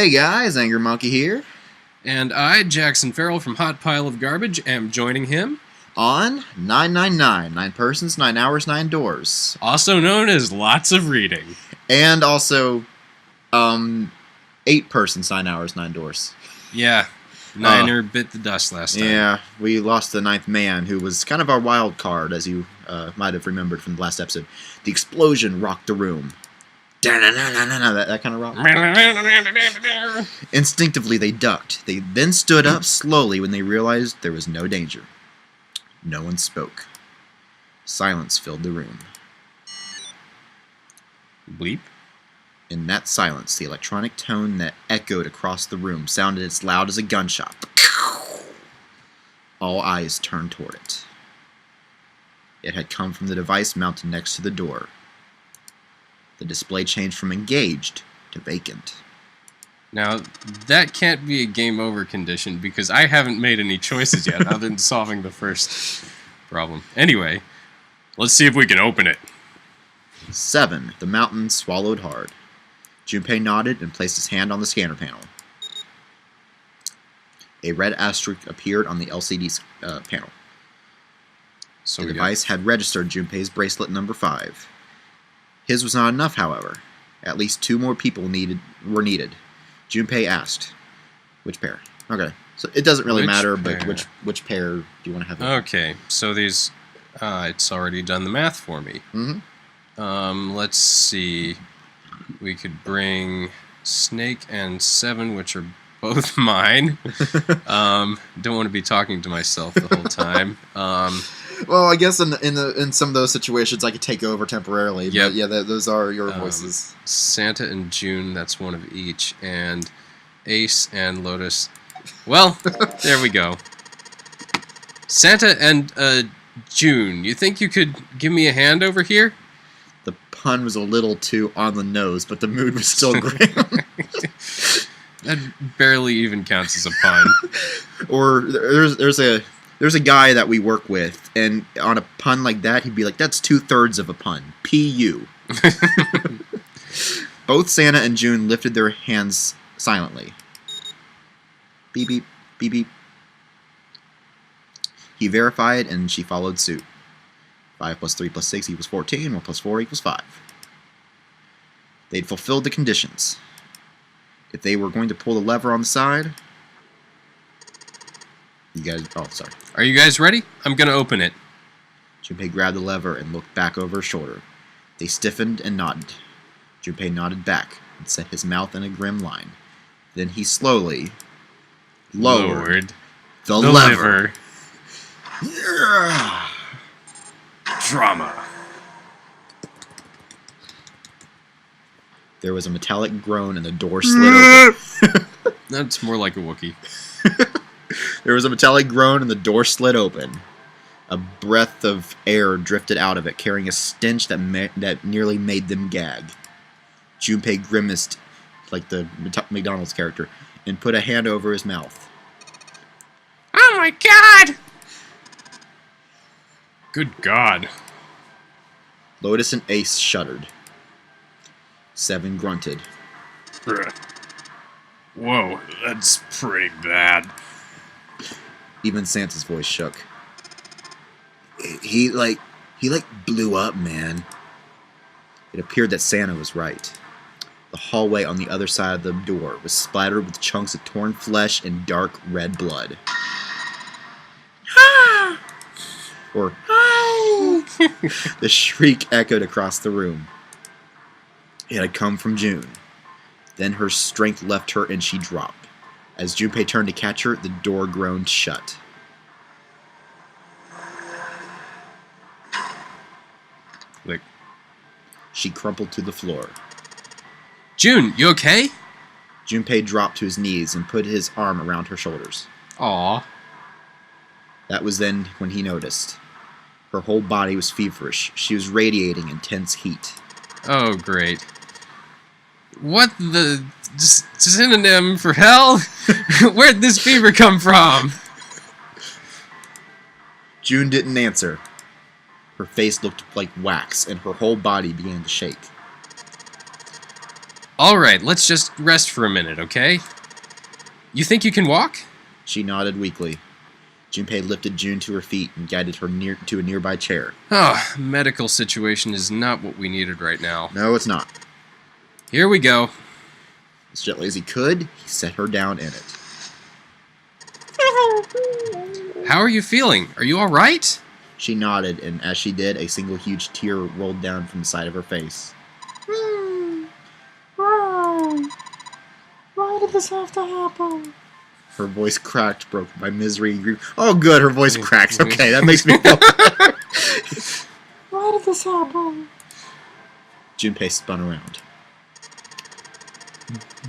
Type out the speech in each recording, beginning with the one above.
Hey guys, Angry Monkey here. And I, Jackson Ferrell from Hot Pile of Garbage, am joining him On 999, 9 persons, 9 hours, 9 doors. also known as Lots of Reading. And also, 8 persons, 9 hours, 9 doors. Yeah, Niner bit the dust last time. Yeah, we lost the 9th man, who was kind of our wild card, as you might have remembered from the last episode. The explosion rocked the room. That kind of rock. Instinctively, they ducked. They then stood up slowly when they realized there was no danger. No one spoke. Silence filled the room. Bleep. In that silence, the electronic tone that echoed across the room sounded as loud as a gunshot. All eyes turned toward it. It had come from the device mounted next to the door. The display changed from engaged to vacant. Now, that can't be a game over condition because I haven't made any choices yet other than solving the first problem. Anyway, let's see if we can open it. 7. The mountain swallowed hard. Junpei nodded and placed his hand on the scanner panel. A red asterisk appeared on the LCD panel. So The device had registered Junpei's bracelet number 5. His was not enough, however. At least 2 more people were needed. Junpei asked, "Which pair?" Okay, so it doesn't really matter, but which pair do you want to have? Okay, so these, it's already done the math for me. Let's see. We could bring Snake and 7, which are both mine. Don't want to be talking to myself the whole time. Well, I guess in some of those situations, I could take over temporarily. Yep. But yeah, those are your voices. Santa and June, that's one of each, and Ace and Lotus. Well, there we go. Santa and June, you think you could give me a hand over here? The pun was a little too on the nose, but the mood was still great. That barely even counts as a pun. Or there's a guy that we work with, and on a pun like that, he'd be like, "That's 2/3 of a pun." P.U. Both Santa and June lifted their hands silently. Beep beep beep beep. He verified, and she followed suit. 5 + 3 + 6 = 14. 1 + 4 = 5. They'd fulfilled the conditions. If they were going to pull the lever on the side... You guys... Oh, sorry. Are you guys ready? I'm going to open it. Junpei grabbed the lever and looked back over her shoulder. They stiffened and nodded. Junpei nodded back and set his mouth in a grim line. Then he slowly lowered the lever. Yeah. Drama. There was a metallic groan and the door slid open. That's more like a Wookiee. There was a metallic groan and the door slid open. A breath of air drifted out of it, carrying a stench that nearly made them gag. Junpei grimaced like the McDonald's character and put a hand over his mouth. Oh my god! Good god. Lotus and Ace shuddered. 7 grunted. Whoa, that's pretty bad. Even Santa's voice shook. He blew up, man. It appeared that Santa was right. The hallway on the other side of the door was splattered with chunks of torn flesh and dark red blood. Or the shriek echoed across the room. It had come from June. Then her strength left her and she dropped. As Junpei turned to catch her, the door groaned shut. Like, she crumpled to the floor. June, you okay? Junpei dropped to his knees and put his arm around her shoulders. Aw. That was then when he noticed. Her whole body was feverish. She was radiating intense heat. Oh, great. What the synonym for hell? Where'd this fever come from? June didn't answer. Her face looked like wax, and her whole body began to shake. Alright, let's just rest for a minute, okay? You think you can walk? She nodded weakly. Junpei lifted June to her feet and guided her to a nearby chair. Oh, medical situation is not what we needed right now. No, it's not. Here we go. As gently as he could, he set her down in it. How are you feeling? Are you alright? She nodded, and as she did, a single huge tear rolled down from the side of her face. Why did this have to happen? Her voice cracked, broken by misery and grief. Oh, good, her voice cracks. Okay, that makes me feel better. Why did this happen? Junpei spun around.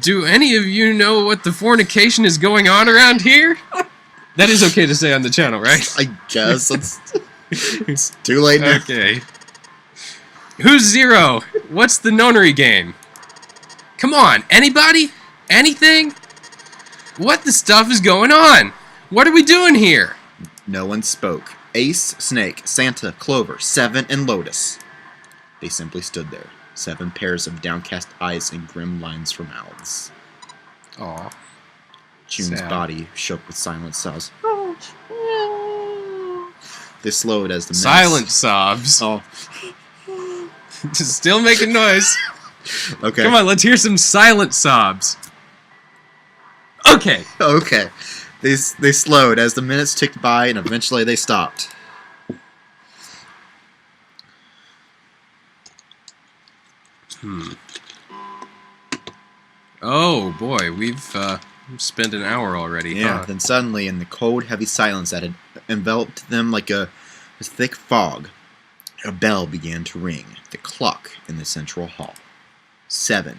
Do any of you know what the fornication is going on around here? That is okay to say on the channel, right? I guess. It's too late now. Okay. Who's Zero? What's the nonary game? Come on, anybody? Anything? What the stuff is going on? What are we doing here? No one spoke. Ace, Snake, Santa, Clover, Seven, and Lotus. They simply stood there. 7 pairs of downcast eyes and grim lines for mouths. Aw. June's Sad. body shook with silent sobs. They slowed as the Silent sobs. Oh, Still making noise. okay. Come on, let's hear some silent sobs. Okay. Okay. They slowed as the minutes ticked by, and eventually they stopped. Oh boy, we've spent an hour already. Yeah. Huh? Then suddenly, in the cold, heavy silence that had enveloped them like a thick fog, a bell began to ring. The clock in the central hall. 7,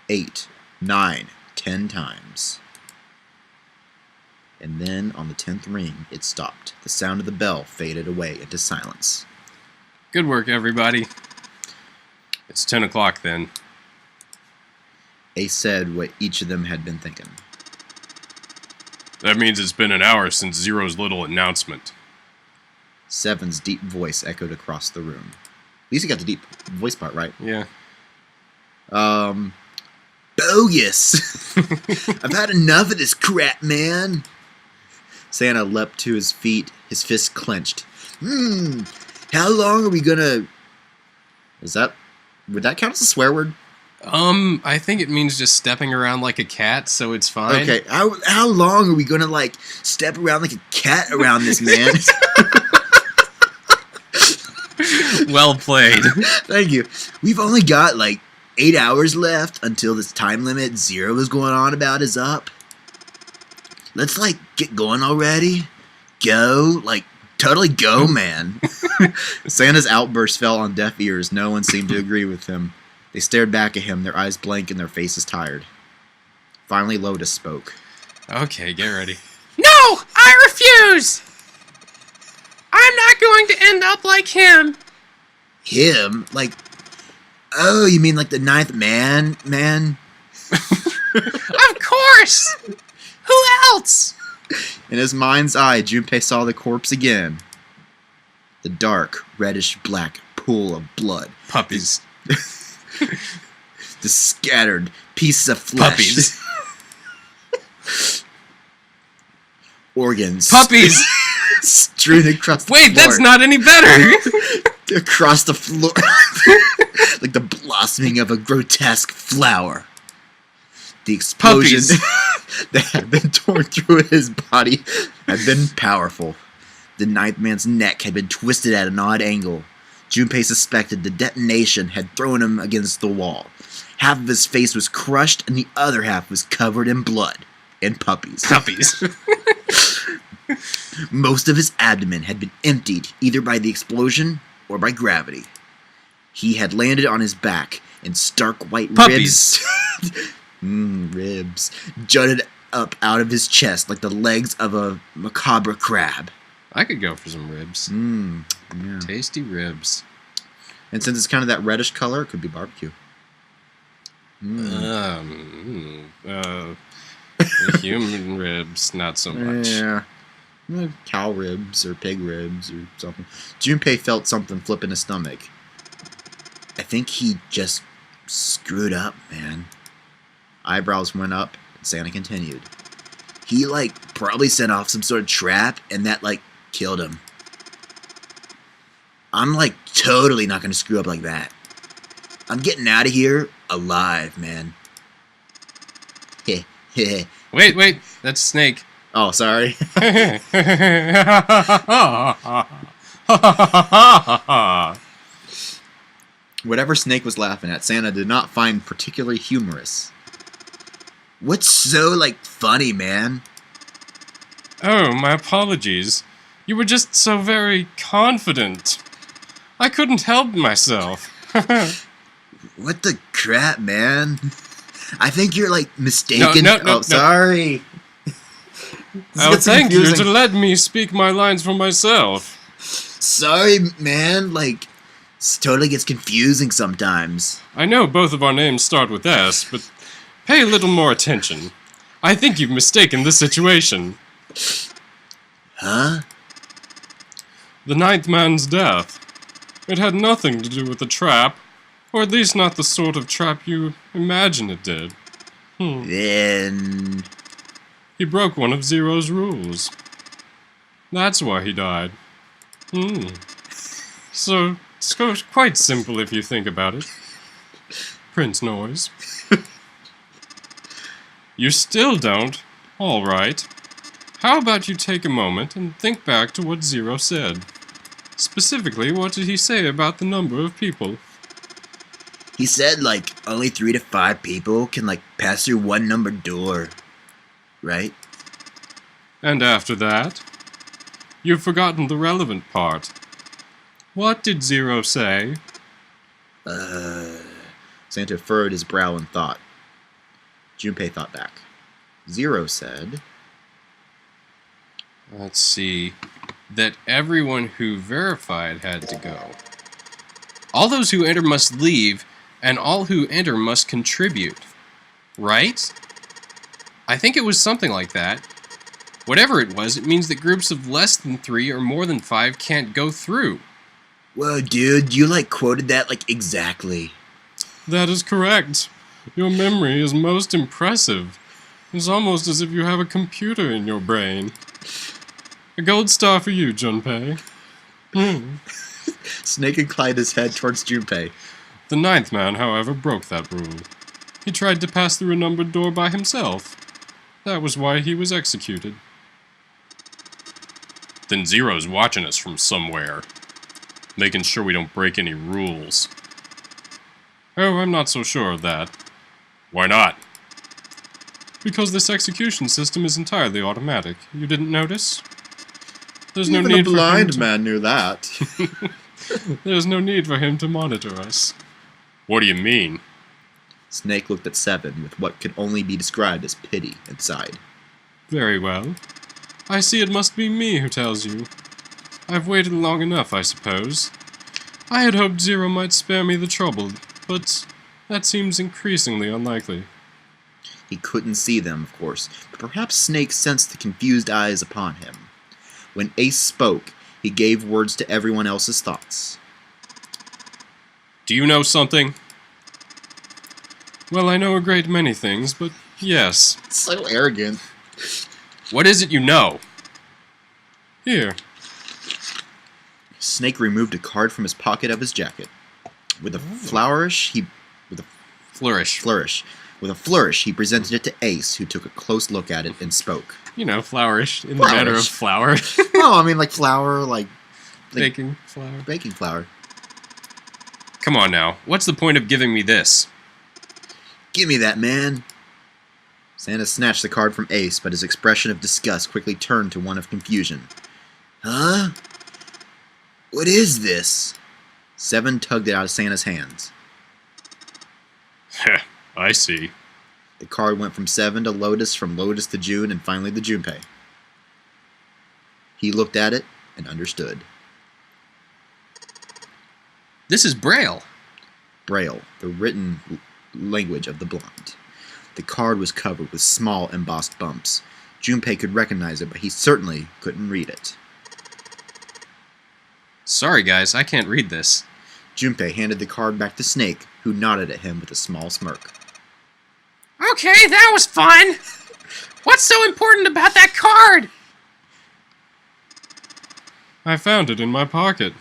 8, 9, 10 times. And then, on the 10th ring, it stopped. The sound of the bell faded away into silence. Good work, everybody. It's 10 o'clock then. Ace said what each of them had been thinking. That means it's been an hour since Zero's little announcement. Seven's deep voice echoed across the room. At least he got the deep voice part right. Yeah. Bogus! I've had enough of this crap, man! Santa leapt to his feet, his fists clenched. How long are we gonna... Would that count as a swear word? I think it means just stepping around like a cat, so it's fine. Okay, how long are we gonna, like, step around like a cat around this, man? Well played. Thank you. We've only got, like, 8 hours left until this time limit Zero is going on about is up. Let's, like, get going already. Go. Like, totally go, man. Santa's outburst fell on deaf ears. No one seemed to agree with him. They stared back at him, their eyes blank and their faces tired. Finally, Lotus spoke. Okay, get ready. No! I refuse! I'm not going to end up like him. Him? Like, oh, you mean like the 9th man? Of course! Who else? In his mind's eye, Junpei saw the corpse again. The dark, reddish-black pool of blood. Puppies. The scattered pieces of flesh. Puppies. Organs. Puppies! Strewn across the Wait, floor. that's not any better! Across the floor. Like the blossoming of a grotesque flower. The explosion that had been torn through his body had been powerful. The 9th man's neck had been twisted at an odd angle. Junpei suspected the detonation had thrown him against the wall. Half of his face was crushed, and the other half was covered in blood and puppies. Puppies. Most of his abdomen had been emptied, either by the explosion or by gravity. He had landed on his back, and stark white Puppies. ribs jutted up out of his chest like the legs of a macabre crab. I could go for some ribs. Yeah. Tasty ribs. And since it's kind of that reddish color, it could be barbecue. Human ribs, not so much. Yeah. Cow ribs or pig ribs or something. Junpei felt something flip in his stomach. I think he just screwed up, man. Eyebrows went up, and Santa continued. He, probably set off some sort of trap, and that, killed him. I'm, totally not gonna screw up like that. I'm getting out of here alive, man. Heh, heh. Wait, that's Snake. Oh, sorry. Whatever Snake was laughing at, Santa did not find particularly humorous. What's so, funny, man? Oh, my apologies. You were just so very confident. I couldn't help myself. What the crap, man? I think you're, mistaken. No. Sorry. I'll thank you to let me speak my lines for myself. Sorry, man. It totally gets confusing sometimes. I know both of our names start with S, but pay a little more attention. I think you've mistaken the situation. Huh? The ninth man's death. It had nothing to do with the trap, or at least not the sort of trap you imagine it did. Then... He broke one of Zero's rules. That's why he died. So, it's quite simple if you think about it. Prince Noise. You still don't? Alright. How about you take a moment and think back to what Zero said? Specifically, what did he say about the number of people? He said, only 3 to 5 people can, pass through one numbered door. Right? And after that? You've forgotten the relevant part. What did Zero say? Santa furrowed his brow in thought. Junpei thought back. Zero said... Let's see. That everyone who verified had to go. All those who enter must leave, and all who enter must contribute. Right? I think it was something like that. Whatever it was, it means that groups of less than 3 or more than 5 can't go through. Whoa, dude, you quoted that exactly. That is correct. Your memory is most impressive. It's almost as if you have a computer in your brain. A gold star for you, Junpei. Snake inclined his head towards Junpei. The ninth man, however, broke that rule. He tried to pass through a numbered door by himself. That was why he was executed. Then Zero's watching us from somewhere, making sure we don't break any rules. Oh, I'm not so sure of that. Why not? Because this execution system is entirely automatic. You didn't notice? There's no need a blind man knew that. There's no need for him to monitor us. What do you mean? Snake looked at Seven with what could only be described as pity and sighed. Very well. I see it must be me who tells you. I've waited long enough, I suppose. I had hoped Zero might spare me the trouble, but that seems increasingly unlikely. He couldn't see them, of course, but perhaps Snake sensed the confused eyes upon him. When Ace spoke, he gave words to everyone else's thoughts. Do you know something? Well, I know a great many things, but yes. So arrogant. What is it you know? Here. Snake removed a card from his pocket of his jacket. With a flourish, he presented it to Ace, who took a close look at it and spoke. You know, flourish, in the manner of flour. No, I mean flour, baking flour. Baking flour. Come on now, what's the point of giving me this? Give me that, man. Santa snatched the card from Ace, but his expression of disgust quickly turned to one of confusion. Huh? What is this? Seven tugged it out of Santa's hands. Heh, I see. The card went from Seven to Lotus, from Lotus to June, and finally to Junpei. He looked at it and understood. This is Braille. Braille, the written language of the blind. The card was covered with small embossed bumps. Junpei could recognize it, but he certainly couldn't read it. Sorry guys, I can't read this. Junpei handed the card back to Snake, who nodded at him with a small smirk. Okay, that was fun. What's so important about that card? I found it in my pocket.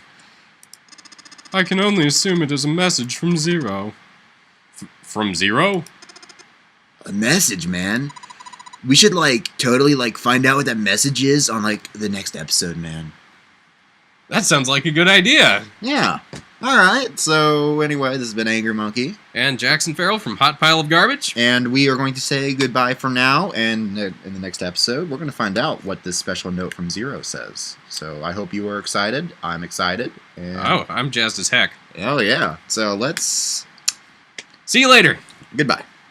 I can only assume it is a message from Zero. From Zero? A message, man. We should, like, totally, like, find out what that message is on, like, the next episode, man. That sounds like a good idea. Yeah. Alright, so anyway, this has been Angry Monkey. And Jackson Ferrell from Hot Pile of Garbage. And we are going to say goodbye for now, and in the next episode, we're going to find out what this special note from Zero says. So I hope you are excited. I'm excited. And Oh, I'm jazzed as heck. oh, yeah. So let's... See you later. Goodbye.